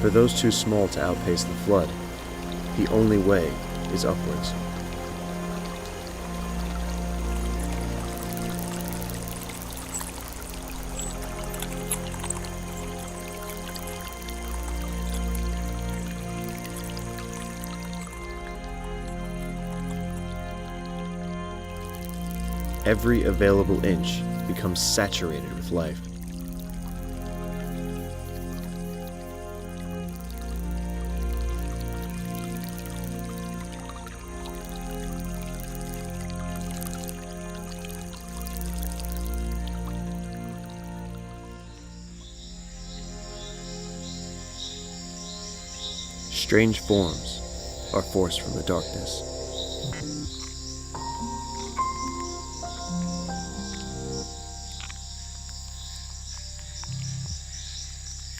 For those too small to outpace the flood, the only way is upwards. Every available inch becomes saturated with life. Strange forms are forced from the darkness.